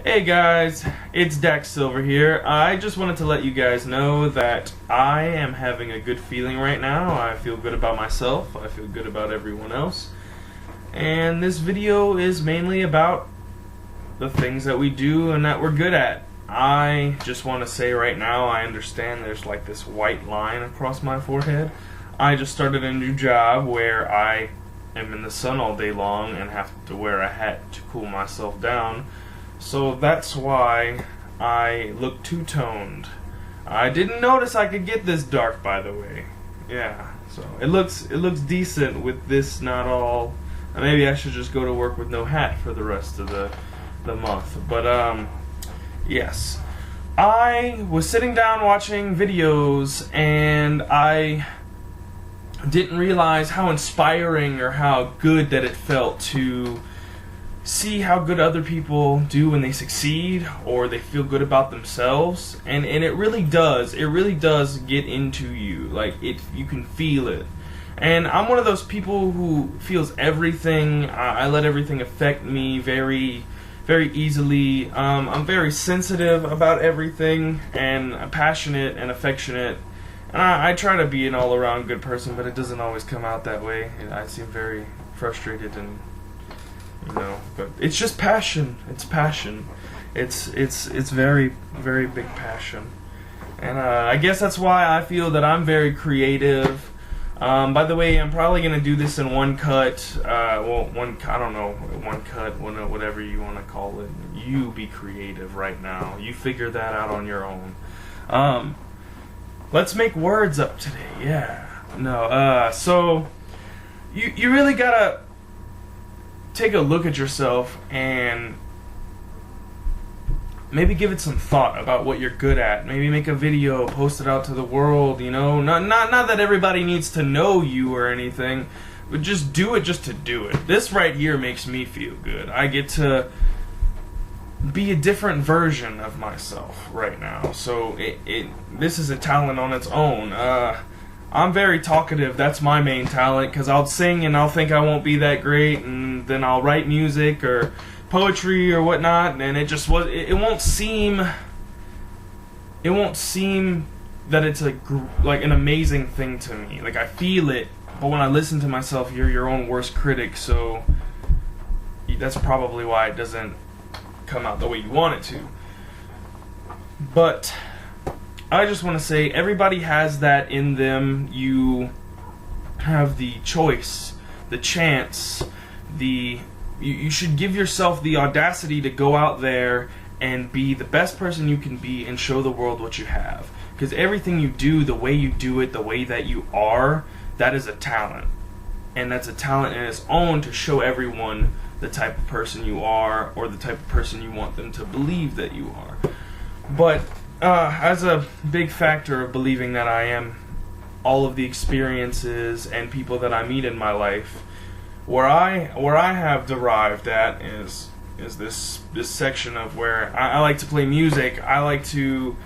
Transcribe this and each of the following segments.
Hey guys, it's Dax Silver here. I just wanted to let you guys know that I am having a good feeling right now. I feel good about myself, I feel good about everyone else. And this video is mainly about the things that we do and that we're good at. I just want to say right now, I understand there's like this white line across my forehead. I just started a new job where I am in the sun all day long and have to wear a hat to cool myself down. So that's why I look two-toned. I didn't notice I could get this dark, by the way. Yeah, so it looks decent with this not all. Maybe I should just go to work with no hat for the rest of the month. But yes, I was sitting down watching videos and I didn't realize how inspiring or how good that it felt to see how good other people do when they succeed or they feel good about themselves, and it really does get into you. Like, you can feel it. And I'm one of those people who feels everything. I let everything affect me very, very easily. I'm very sensitive about everything, and I'm passionate and affectionate. And I try to be an all-around good person, but it doesn't always come out that way. I seem very frustrated and but it's just passion. It's passion. It's very, very big passion. And I guess that's why I feel that I'm very creative. By the way, I'm probably gonna do this in one cut. I don't know, one cut, whatever you want to call it. You be creative right now. You figure that out on your own. Let's make words up today. Yeah. No. So you really gotta take a look at yourself and maybe give it some thought about what you're good at. Maybe make a video, post it out to the world, Not that everybody needs to know you or anything, but just do it just to do it. This right here makes me feel good. I get to be a different version of myself right now. So this is a talent on its own. I'm very talkative. That's my main talent, because I'll sing and I'll think I won't be that great, and then I'll write music or poetry or whatnot, and it won't seem that it's like an amazing thing to me. Like, I feel it, but when I listen to myself, you're your own worst critic, so that's probably why it doesn't come out the way you want it to. But I just want to say, everybody has that in them. You have the choice, the chance, you should give yourself the audacity to go out there and be the best person you can be and show the world what you have. Because everything you do, the way you do it, the way that you are, that is a talent. And that's a talent in its own, to show everyone the type of person you are, or the type of person you want them to believe that you are. But as a big factor of believing that I am all of the experiences and people that I meet in my life, where I have derived at is this section of where I like to play music. I like to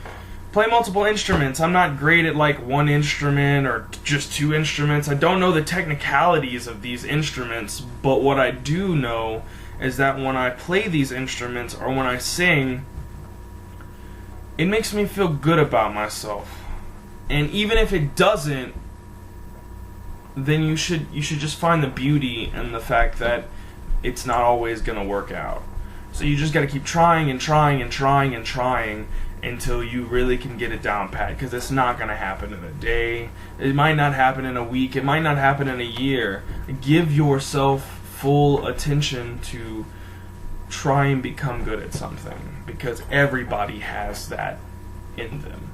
play multiple instruments. I'm not great at like one instrument or just two instruments. I don't know the technicalities of these instruments, but what I do know is that when I play these instruments or when I sing, it makes me feel good about myself. And even if it doesn't, then you should just find the beauty in the fact that it's not always going to work out. So you just got to keep trying and trying and trying and trying until you really can get it down pat, because it's not going to happen in a day. It might not happen in a week. It might not happen in a year. Give yourself full attention to try and become good at something, because everybody has that in them.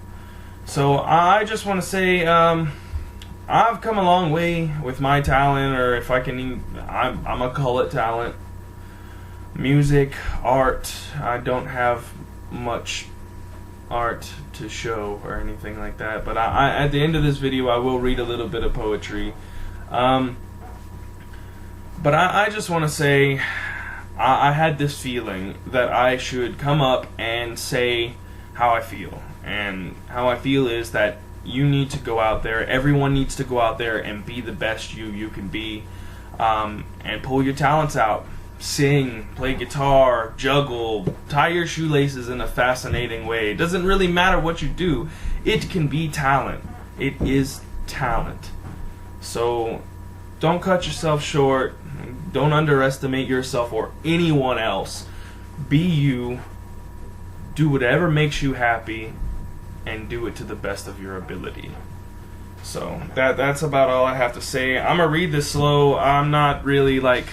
So I just want to say, I've come a long way with my talent, or if I can, I'm gonna call it talent. Music, art. I don't have much art to show or anything like that, but I at the end of this video I will read a little bit of poetry. But I just want to say, I had this feeling that I should come up and say how I feel. And how I feel is that you need to go out there, everyone needs to go out there and be the best you can be, and pull your talents out. sing, play guitar, juggle, tie your shoelaces in a fascinating way. It doesn't really matter what you do. It can be talent. It is talent. So don't cut yourself short. Don't underestimate yourself or anyone else. Be you. Do whatever makes you happy, and do it to the best of your ability. So that's about all I have to say. I'm gonna read this slow. I'm not really like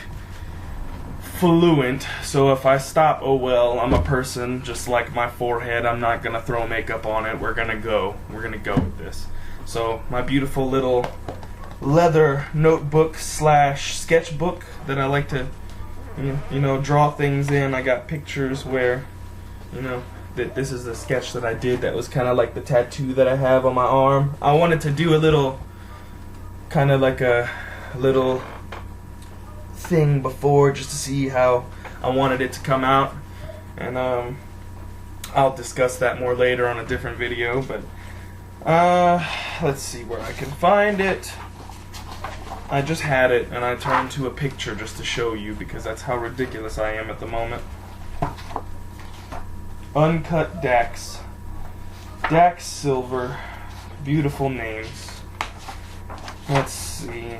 fluent, so if I stop, oh well. I'm a person, just like my forehead. I'm not gonna throw makeup on it. We're gonna go with this. So my beautiful little leather notebook / sketchbook that I like to draw things in. I got pictures where that this is the sketch that I did that was kind of like the tattoo that I have on my arm. I wanted to do a little kind of like a little thing before, just to see how I wanted it to come out, and I'll discuss that more later on a different video. But let's see where I can find it. I just had it and I turned to a picture just to show you, because that's how ridiculous I am at the moment. Uncut Dax Silver, beautiful names. Let's see.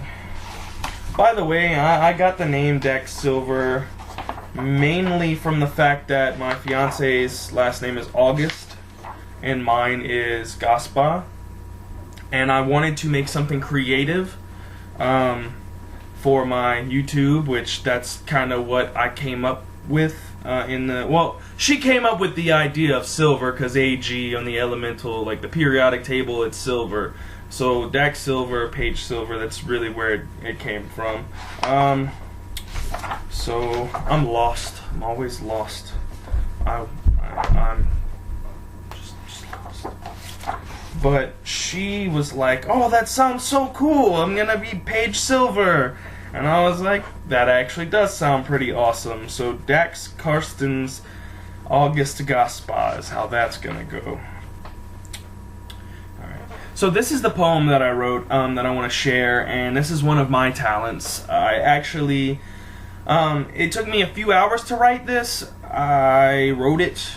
By the way, I got the name Dax Silver mainly from the fact that my fiance's last name is August and mine is Gaspar, and I wanted to make something creative for my YouTube, which that's kind of what I came up with she came up with the idea of silver because AG on the elemental, like the periodic table, it's silver. So Dax Silver, Page Silver, that's really where it came from. So I'm lost. I'm always lost. I'm just lost. But she was like, "Oh, that sounds so cool. I'm gonna be Page Silver." And I was like, that actually does sound pretty awesome. So Dax Karstens August Gaspar is how that's gonna go. Alright. So this is the poem that I wrote that I want to share, and this is one of my talents. I actually, it took me a few hours to write this. I wrote it,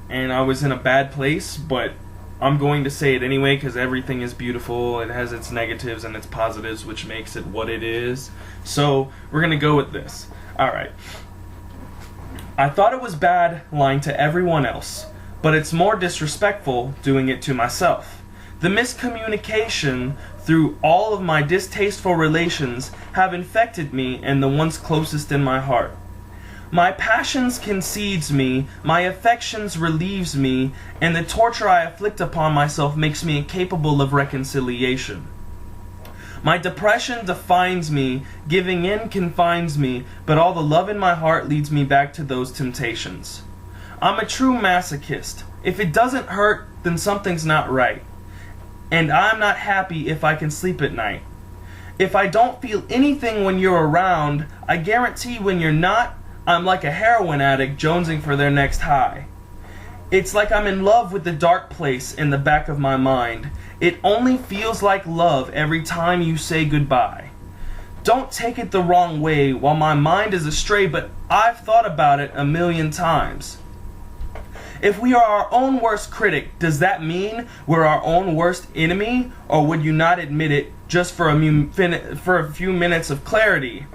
and I was in a bad place, but I'm going to say it anyway because everything is beautiful. It has its negatives and its positives, which makes it what it is. So we're going to go with this. Alright. I thought it was bad lying to everyone else, but it's more disrespectful doing it to myself. The miscommunication through all of my distasteful relations have infected me and the ones closest in my heart. My passions concedes me, my affections relieves me, and the torture I inflict upon myself makes me incapable of reconciliation. My depression defines me, giving in confines me, but all the love in my heart leads me back to those temptations. I'm a true masochist. If it doesn't hurt, then something's not right. And I'm not happy if I can sleep at night. If I don't feel anything when you're around, I guarantee when you're not, I'm like a heroin addict jonesing for their next high. It's like I'm in love with the dark place in the back of my mind. It only feels like love every time you say goodbye. Don't take it the wrong way while my mind is astray, but I've thought about it a million times. If we are our own worst critic, does that mean we're our own worst enemy? Or would you not admit it just for a few minutes of clarity?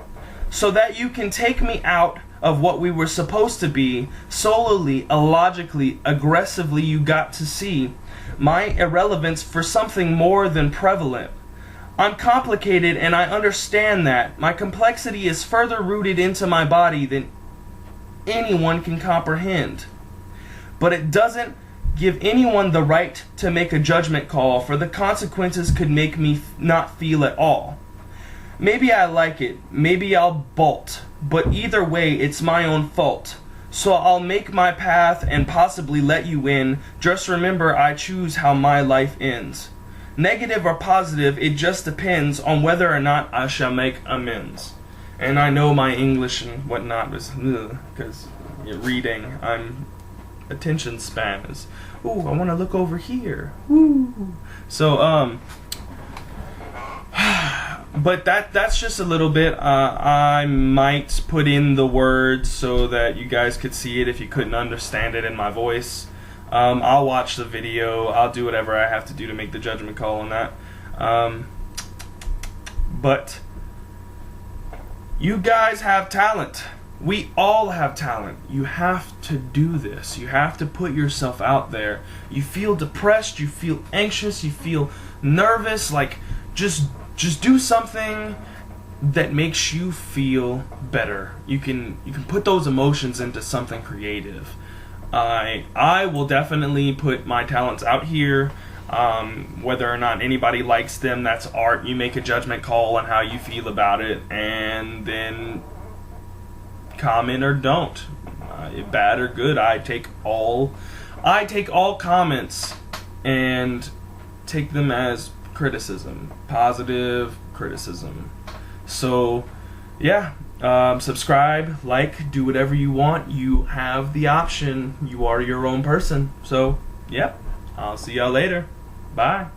So that you can take me out of what we were supposed to be, solely, illogically, aggressively you got to see my irrelevance for something more than prevalent. I'm complicated and I understand that. My complexity is further rooted into my body than anyone can comprehend. But it doesn't give anyone the right to make a judgment call, for the consequences could make me not feel at all. Maybe I like it, maybe I'll bolt, but either way it's my own fault. So I'll make my path and possibly let you in. Just remember I choose how my life ends. Negative or positive, it just depends on whether or not I shall make amends. And I know my English and whatnot was because reading, I'm attention span is, ooh, I want to look over here. Ooh. So But that's just a little bit. I might put in the words so that you guys could see it if you couldn't understand it in my voice. I'll watch the video. I'll do whatever I have to do to make the judgment call on that. But you guys have talent. We all have talent. You have to do this. You have to put yourself out there. You feel depressed, you feel anxious, you feel nervous, like just do something that makes you feel better. You can put those emotions into something creative. I will definitely put my talents out here. Whether or not anybody likes them, that's art. You make a judgment call on how you feel about it, and then comment or don't. Bad or good, I take all comments and take them as criticism, positive criticism. So yeah, subscribe, like, do whatever you want. You have the option. You are your own person. So yep, I'll see y'all later. Bye.